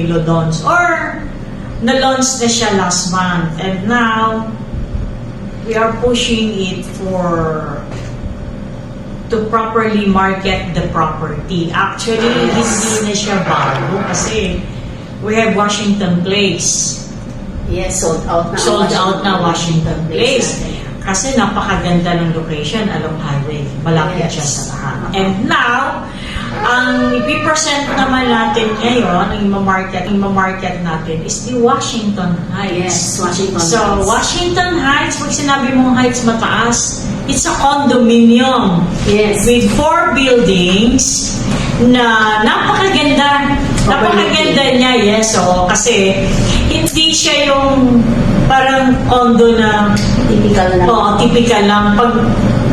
Philodons, or na-launch na siya last month, and now we are pushing it to properly market the property. Actually, hindi na siya bago kasi we have Washington Place. Yes, sold out na. Sold out na Washington Place. Kasi napakaganda ng location along highway. Malapit siya sa lahat. And now, ang ipipresent naman natin ngayon, ang imamarket natin is the Washington Heights. Yes, Washington So, Heights. Washington Heights, pag sinabi mong heights mataas, it's a condominium. Yes. With 4 buildings na napakaganda. Napakaganda niya, yes. So, kasi hindi siya yung parang condo na Typical lang. oo, typical lang. Pag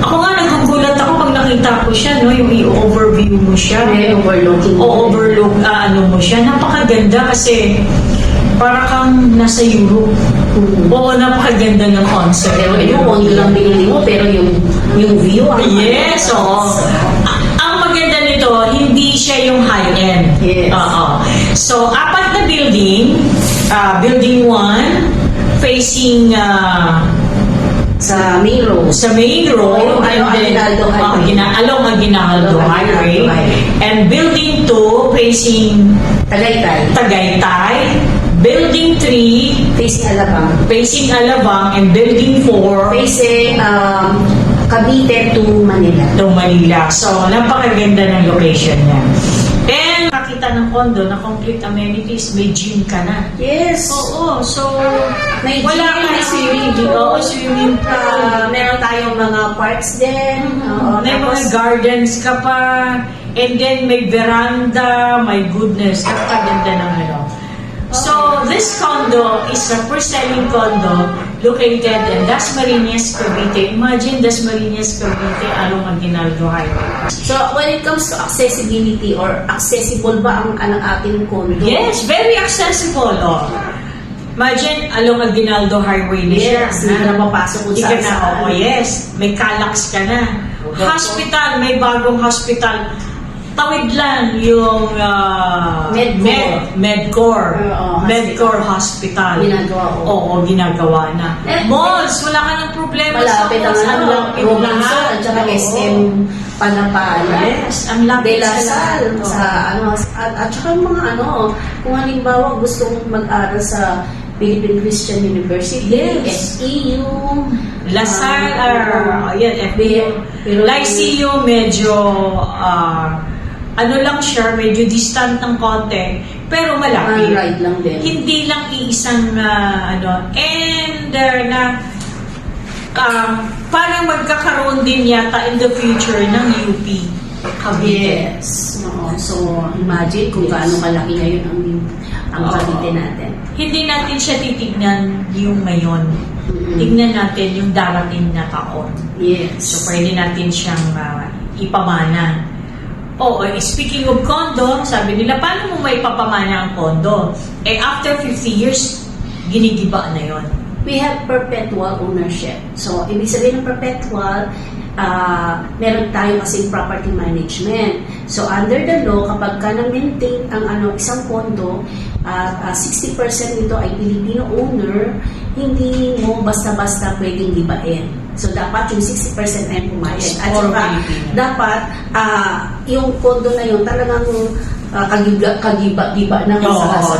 ako nga nagugulat ako pag nakita ko siya, no, yung i-overview mo siya. May overlooking. O overlook, ano mo siya. Napakaganda kasi para kang nasa Europe. Oo, napakaganda ng concept. Pero yung condo lang binili mo, pero yung view ang Yes, oo. Ang maganda nito, hindi siya yung high-end. Yes. Oo. So, 4 na building. Building 1, facing sa main road. sa main road. Yung Aguinaldo Highway. Along Aguinaldo Highway. And building 2, facing Tagaytay. Building 3, Facing Alabang. and building 4, Facing Cavite to Manila. Manila. So, napakaganda ng location niya. And nakita ng condo na complete amenities, may gym ka na. Yes. Oo, so May wala gym, ka may swimming pool. Oo, swimming pool. Meron tayong mga parks din. May mga gardens ka pa. And then may veranda. My goodness, napakaganda ng ano. So, this condo is a for-selling condo located in Dasmariñas, Cavite. Imagine Dasmariñas, Cavite, along Aguinaldo Highway. So, when it comes to accessibility or accessible ba ang ating condo? Yes, very accessible. Oh. Imagine, along Aguinaldo Highway na siya. Yes, hindi ka na mapasok kung Hindi ka na, saan. oo, yes. May Calax ka na. Hospital, may bagong hospital. Tawid lang yung Medcor. Medcor Hospital. Ginagawa, Oo, ginagawa na. Malls, wala ka ng problema Malapit ang Robinson at saka Oo. SM Panapala. Yes, ang lapit De La Salle, Oo. sa at saka yung mga kung halimbawa gusto mong mag-aral sa Philippine Christian University, Yes. SEU, La Salle, FBU. Lyceum, medyo lang siya, medyo distant ng konti, pero malapit. ride lang din. Hindi lang iisang parang magkakaroon din yata in the future ng UP Cavite. Yes. Oo. So, imagine kung gaano kalaki ngayon ang Cavite natin. Hindi natin siya titignan yung ngayon. Tignan natin yung darating na taon. Yes. So, pwede natin siyang ipamana. Oo, speaking of condo, sabi nila, paano mo may papamana ang condo? After 50 years, ginigiba na yon. We have perpetual ownership. So, ibig sabihin ng perpetual, meron tayo kasing property management. So, under the law, kapag ka na-maintain ang isang condo, 60% nito ay Filipino owner, hindi mo basta-basta pwedeng gibain. So, dapat yung 60% ay pumayag. At saka, dapat, yung condo na yun, talagang kagiba-giba na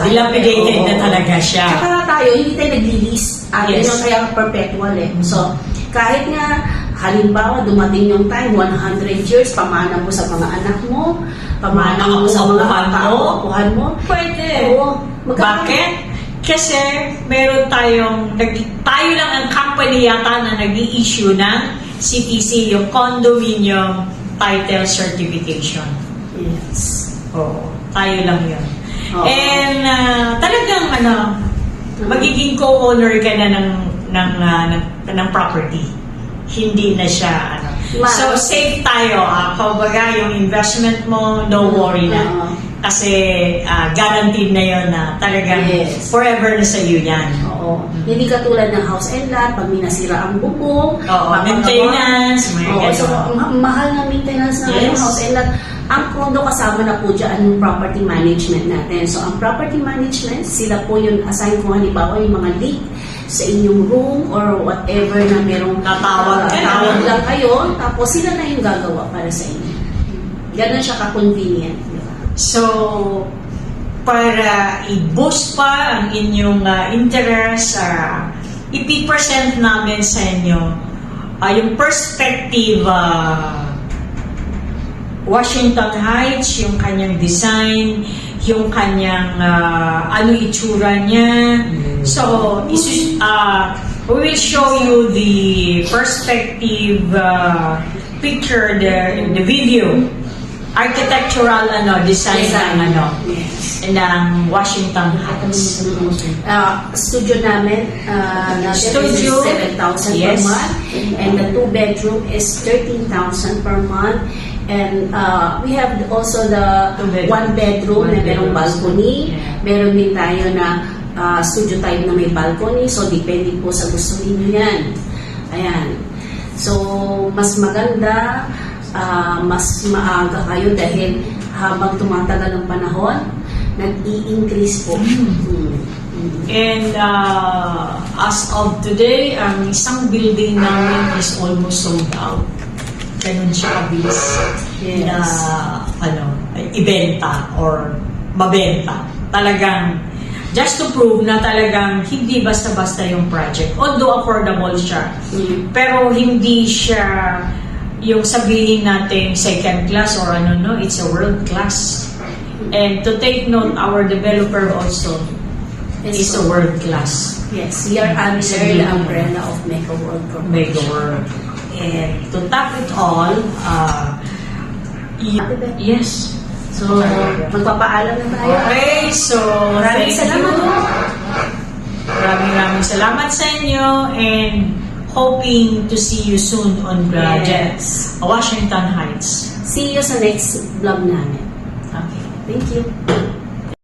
dilapidated na talaga siya. Saka tayo, hindi tayo nag-release. Yes. Yun kaya perpetual eh. So, kahit nga, halimbawa, dumating yung time, 100 years, pamana mo sa mga anak mo, pamana mo sa mga kaapuhan mo. Pwede. Oo. Bakit? Kasi meron tayo lang ang company yata na nag-i-issue ng CTC, yung Condominium Title Certification. Yes. Oo, tayo lang yun. Oo. And talagang magiging co-owner ka na ng property. Hindi na siya So, safe tayo. Kumbaga, yung investment mo, no worry na. Kasi guaranteed na yun na talagang forever na sa iyo yan. Oo. Hindi katulad ng house and lot, pag minasira ang bubong, maintenance, so, mahal na maintenance ng house and lot. Ang condo kasama na po dyan ang property management natin. So, ang property management, sila po yung assign kung halimbawa yung mga leak sa inyong room or whatever na merong Tatawag ka na. tawag lang kayo, tapos sila na yung gagawa para sa inyo. Ganon siya ka-convenient. Di ba? So, para i-boost pa ang inyong interest, ipipresent namin sa inyo yung perspective Washington Heights, yung kanyang design, yung kanyang ano itsura niya. So, we will show you the perspective picture there in the video. Architectural design ng Yes. ng Washington Heights. Studio namin, Studio, is 7,000 yes. per month, and the 2-bedroom is 13,000 per month. And we have also the 1-bedroom na merong balcony. Yeah. Meron din tayo na studio type na may balcony, so depende po sa gusto niyo yan. Ayan. So, mas maganda, mas maaga kayo dahil habang tumatagal ang panahon, nag-i-increase po. And as of today, ang isang building namin is almost sold out. Ganun siya kabilis Yes. na ibenta or mabenta. Talagang just to prove na talagang hindi basta-basta yung project. Although affordable siya, pero hindi siya yung sabihin natin second class or it's a world class. And to take note, our developer also is a world class. Yes, we are under the umbrella of Mega World Corporation. Mega World. And to top it all, yes. So, magpapaalam na tayo. Okay, so Maraming thank salamat. you. Maraming salamat sa inyo and hoping to see you soon on Yes. Washington Heights. See you sa next vlog namin. Okay. Thank you.